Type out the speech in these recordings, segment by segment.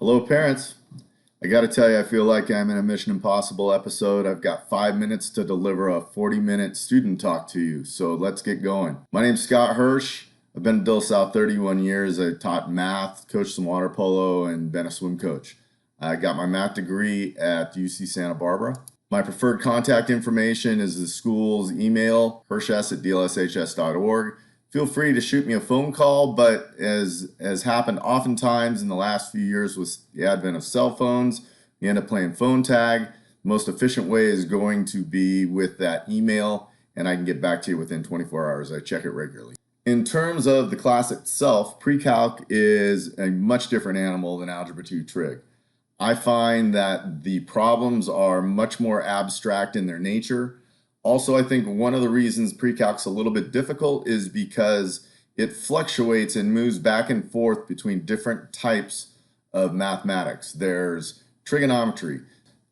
Hello, parents. I got to tell you, I feel like I'm in a Mission Impossible episode. I've got 5 minutes to deliver a 40-minute student talk to you, so let's get going. My name's Scott Hirsch. I've been at Dill South 31 years. I taught math, coached some water polo, and been a swim coach. I got my math degree at UC Santa Barbara. My preferred contact information is the school's email, hirsch@dlshs.org. Feel free to shoot me a phone call, but as happened oftentimes in the last few years with the advent of cell phones, you end up playing phone tag. The most efficient way is going to be with that email, and I can get back to you within 24 hours. I check it regularly. In terms of the class itself, precalc is a much different animal than Algebra 2 trig. I find that the problems are much more abstract in their nature. Also, I think one of the reasons precalc's a little bit difficult is because it fluctuates and moves back and forth between different types of mathematics. There's trigonometry,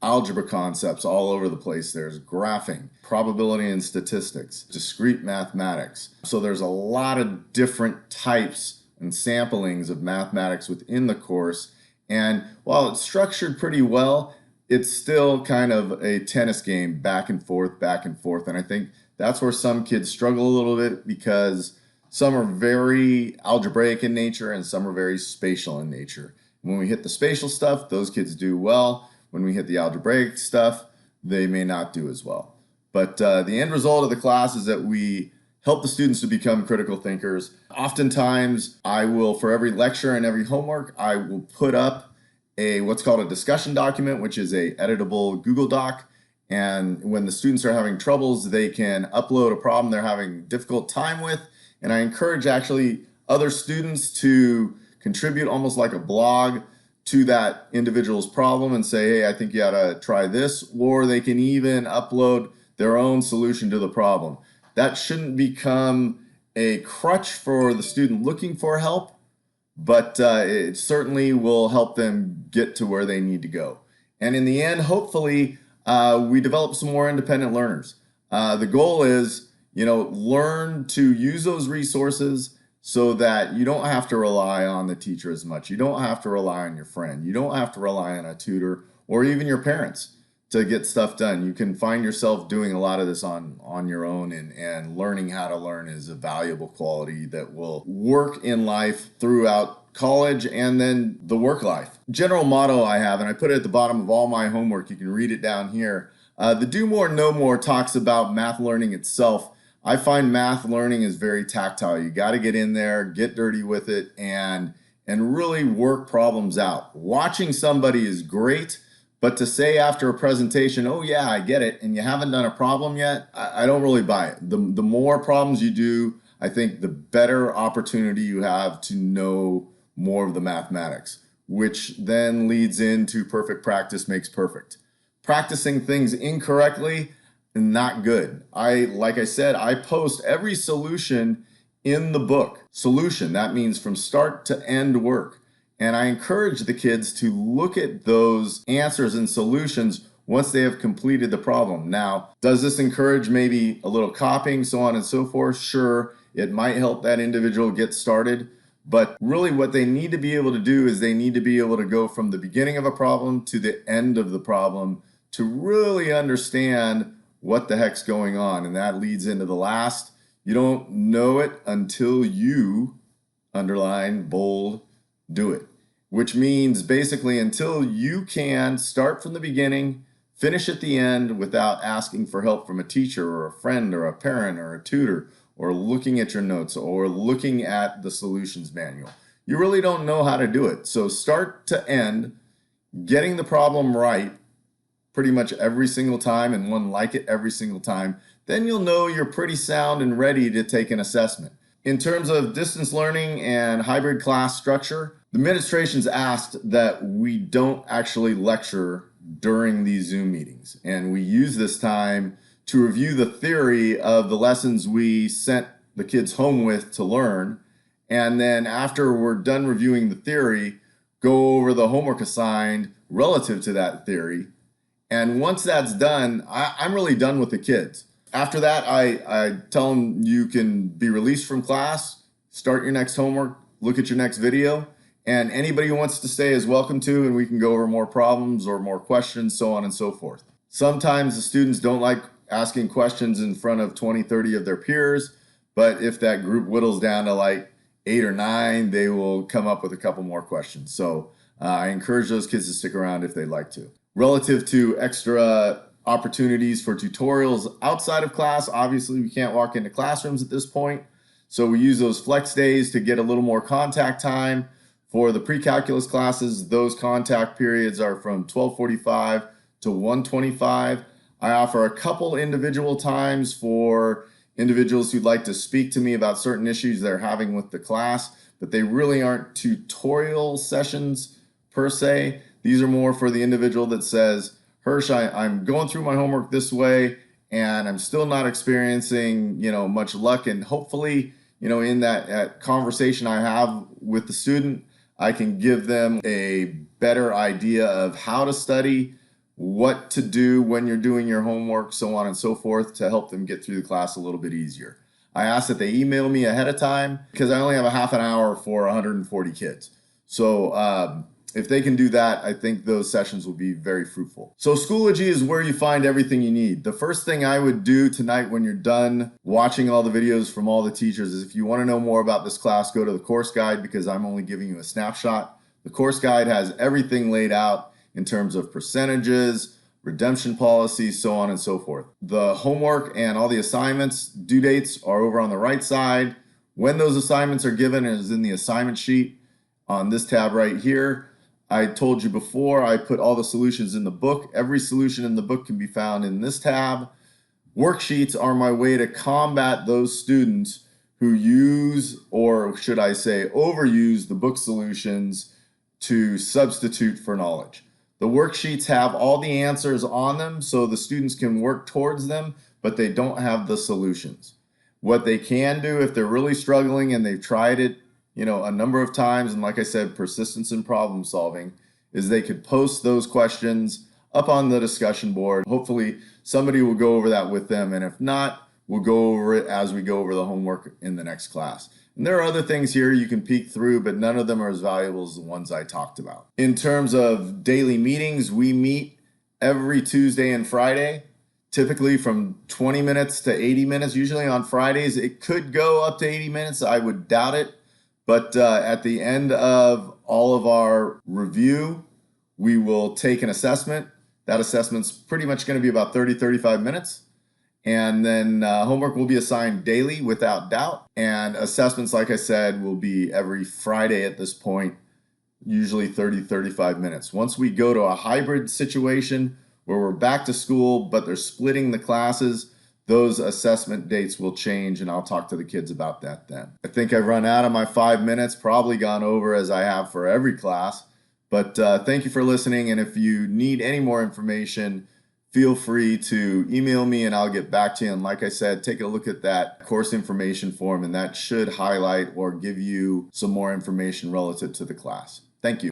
algebra concepts all over the place. There's graphing, probability and statistics, discrete mathematics. So there's a lot of different types and samplings of mathematics within the course. And while it's structured pretty well, it's still kind of a tennis game, back and forth, back and forth. And I think that's where some kids struggle a little bit because some are very algebraic in nature and some are very spatial in nature. When we hit the spatial stuff, those kids do well. When we hit the algebraic stuff, they may not do as well. But the end result of the class is that we help the students to become critical thinkers. Oftentimes, I will, for every lecture and every homework, I will put up what's called a discussion document, which is a editable Google Doc. And when the students are having troubles, they can upload a problem they're having difficult time with. And I encourage actually other students to contribute almost like a blog to that individual's problem and say, hey, I think you ought to try this, or they can even upload their own solution to the problem. That shouldn't become a crutch for the student looking for help, but it certainly will help them get to where they need to go. And in the end, hopefully, we develop some more independent learners. The goal is, learn to use those resources so that you don't have to rely on the teacher as much. You don't have to rely on your friend. You don't have to rely on a tutor or even your parents to get stuff done. You can find yourself doing a lot of this on your own, and learning how to learn is a valuable quality that will work in life throughout college and then the work life. General motto I have, and I put it at the bottom of all my homework, you can read it down here. The Do More, Know More talks about math learning itself. I find math learning is very tactile. You got to get in there, get dirty with it, and really work problems out. Watching somebody is great, but to say after a presentation, oh yeah, I get it, and you haven't done a problem yet, I don't really buy it. The more problems you do, I think the better opportunity you have to know more of the mathematics, which then leads into perfect practice makes perfect. Practicing things incorrectly, not good. Like I said, I post every solution in the book. Solution, that means from start to end work. And I encourage the kids to look at those answers and solutions once they have completed the problem. Now, does this encourage maybe a little copying, so on and so forth? Sure, it might help that individual get started. But really what they need to be able to do is they need to be able to go from the beginning of a problem to the end of the problem to really understand what the heck's going on. And that leads into the last. You don't know it until you, underline, bold, do it. Which means basically until you can start from the beginning, finish at the end without asking for help from a teacher or a friend or a parent or a tutor, or looking at your notes or looking at the solutions manual. You really don't know how to do it. So start to end, getting the problem right pretty much every single time and one like it every single time, then you'll know you're pretty sound and ready to take an assessment. In terms of distance learning and hybrid class structure, the administration's asked that we don't actually lecture during these Zoom meetings, and we use this time to review the theory of the lessons we sent the kids home with to learn. And then after we're done reviewing the theory, go over the homework assigned relative to that theory. And once that's done, I'm really done with the kids. After that, I tell them you can be released from class, start your next homework, look at your next video, And anybody who wants to stay is welcome to, and we can go over more problems or more questions, so on and so forth. Sometimes the students don't like asking questions in front of 20, 30 of their peers, but if that group whittles down to like 8 or 9, they will come up with a couple more questions. So I encourage those kids to stick around if they'd like to. Relative to extra opportunities for tutorials outside of class, obviously we can't walk into classrooms at this point. So we use those flex days to get a little more contact time. For the pre-calculus classes, those contact periods are from 12:45 to 1:25. I offer a couple individual times for individuals who'd like to speak to me about certain issues they're having with the class, but they really aren't tutorial sessions per se. These are more for the individual that says, Hirsch, I'm going through my homework this way and I'm still not experiencing, much luck. And hopefully, in that conversation I have with the student, I can give them a better idea of how to study, what to do when you're doing your homework, so on and so forth, to help them get through the class a little bit easier. I ask that they email me ahead of time because I only have a half an hour for 140 kids. So if they can do that, I think those sessions will be very fruitful. So Schoology is where you find everything you need. The first thing I would do tonight when you're done watching all the videos from all the teachers is if you want to know more about this class, go to the course guide because I'm only giving you a snapshot. The course guide has everything laid out in terms of percentages, redemption policies, so on and so forth. The homework and all the assignments, due dates are over on the right side. When those assignments are given is in the assignment sheet on this tab right here. I told you before, I put all the solutions in the book. Every solution in the book can be found in this tab. Worksheets are my way to combat those students who use, or should I say, overuse the book solutions to substitute for knowledge. The worksheets have all the answers on them so the students can work towards them, but they don't have the solutions. What they can do if they're really struggling and they've tried it a number of times, and like I said, persistence in problem solving, is they could post those questions up on the discussion board. Hopefully somebody will go over that with them, and if not, we'll go over it as we go over the homework in the next class. And there are other things here you can peek through, but none of them are as valuable as the ones I talked about. In terms of daily meetings, we meet every Tuesday and Friday, typically from 20 minutes to 80 minutes. Usually on Fridays, it could go up to 80 minutes. I would doubt it. But at the end of all of our review, we will take an assessment. That assessment's pretty much going to be about 30, 35 minutes. And then homework will be assigned daily without doubt. And assessments, like I said, will be every Friday at this point, usually 30, 35 minutes. Once we go to a hybrid situation where we're back to school, but they're splitting the classes, those assessment dates will change, and I'll talk to the kids about that then. I think I've run out of my 5 minutes, probably gone over as I have for every class, but thank you for listening, and if you need any more information, feel free to email me and I'll get back to you. And like I said, take a look at that course information form, and that should highlight or give you some more information relative to the class. Thank you.